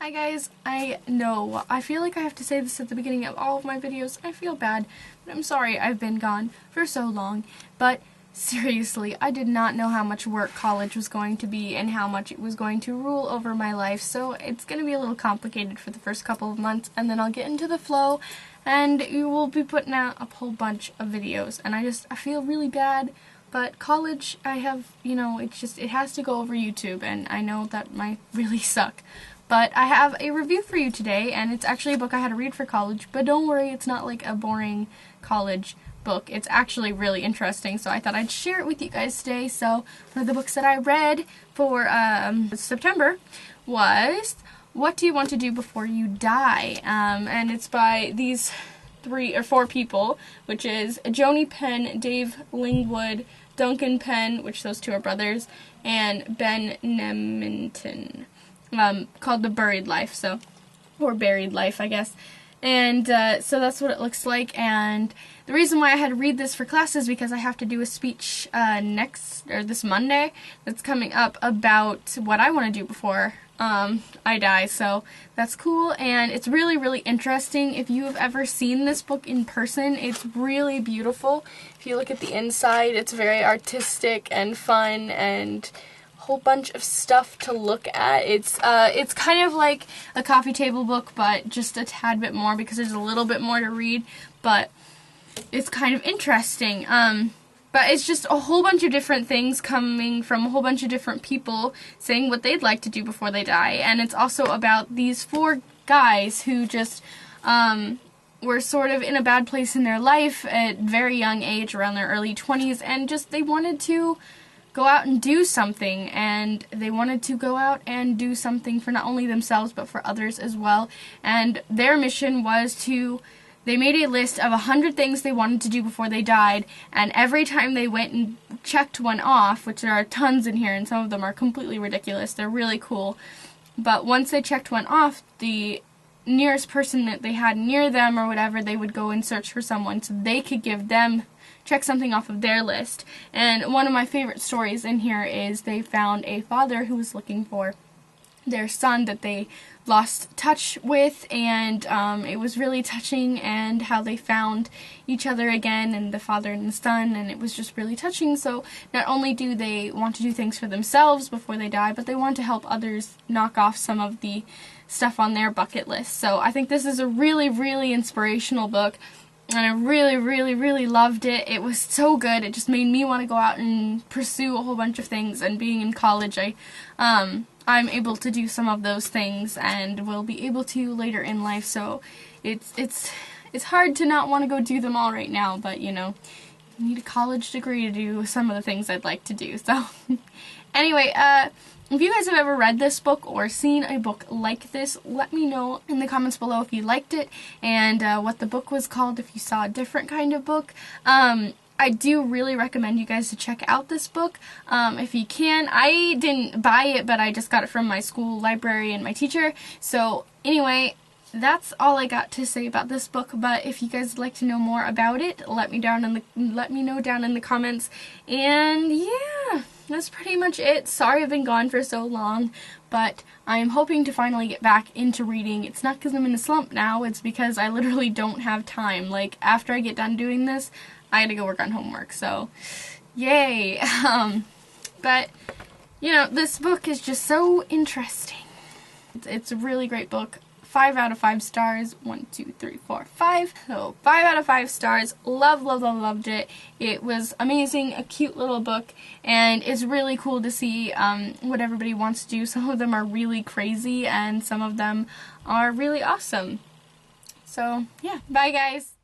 Hi guys, I know, I feel like I have to say this at the beginning of all of my videos. I feel bad, but I'm sorry I've been gone for so long. But seriously, I did not know how much work college was going to be and how much it was going to rule over my life, so it's going to be a little complicated for the first couple of months, and then I'll get into the flow, and you will be putting out a whole bunch of videos, and I feel really bad. But college, it has to go over YouTube, and I know that might really suck. But I have a review for you today, and it's actually a book I had to read for college, but don't worry, it's not like a boring college book. It's actually really interesting, so I thought I'd share it with you guys today. So, one of the books that I read for September was What Do You Want to Do Before You Die? And it's by these 3 or 4 people, which is Joni Penn, Dave Lingwood, Duncan Penn, which those 2 are brothers, and Ben Neminton, called The Buried Life, or Buried Life, I guess. And so that's what it looks like, and the reason why I had to read this for class is because I have to do a speech this Monday that's coming up about what I want to do before I die, so that's cool, and it's really, really interesting. If you have ever seen this book in person, it's really beautiful. If you look at the inside, it's very artistic and fun, and a whole bunch of stuff to look at. It's kind of like a coffee table book, but just a tad bit more, because there's a little bit more to read, but it's kind of interesting. But it's just a whole bunch of different things coming from a whole bunch of different people saying what they'd like to do before they die. And it's also about these 4 guys who just were sort of in a bad place in their life at very young age, around their early 20s, and just they wanted to go out and do something, and they wanted to go out and do something for not only themselves but for others as well. And their mission was they made a list of 100 things they wanted to do before they died, and every time they went and checked one off, which there are tons in here, and some of them are completely ridiculous, they're really cool, but once they checked one off, the nearest person that they had near them or whatever, they would go and search for someone so they could check something off of their list. And one of my favorite stories in here is they found a father who was looking for their son that they lost touch with, and it was really touching, and how they found each other again, and the father and the son, and it was just really touching. So not only do they want to do things for themselves before they die, but they want to help others knock off some of the stuff on their bucket list. So I think this is a really, really inspirational book, and I really, really, really loved it. It was so good. It just made me want to go out and pursue a whole bunch of things, and being in college, I'm able to do some of those things, and will be able to later in life, so it's hard to not want to go do them all right now, but you need a college degree to do some of the things I'd like to do. So anyway, if you guys have ever read this book or seen a book like this, let me know in the comments below if you liked it, and what the book was called, if you saw a different kind of book. I do really recommend you guys to check out this book if you can. I didn't buy it, but I just got it from my school library and my teacher. So anyway, that's all I got to say about this book. But if you guys would like to know more about it, let me know down in the comments. And yeah, that's pretty much it. Sorry I've been gone for so long, but I'm hoping to finally get back into reading. It's not because I'm in a slump now, it's because I literally don't have time. Like, after I get done doing this, I gotta go work on homework, so yay. But this book is just so interesting. It's a really great book. 5 out of 5 stars. 1, 2, 3, 4, 5. So 5 out of 5 stars. Loved it. It was amazing, a cute little book, and it's really cool to see what everybody wants to do. Some of them are really crazy, and some of them are really awesome. So yeah, bye guys.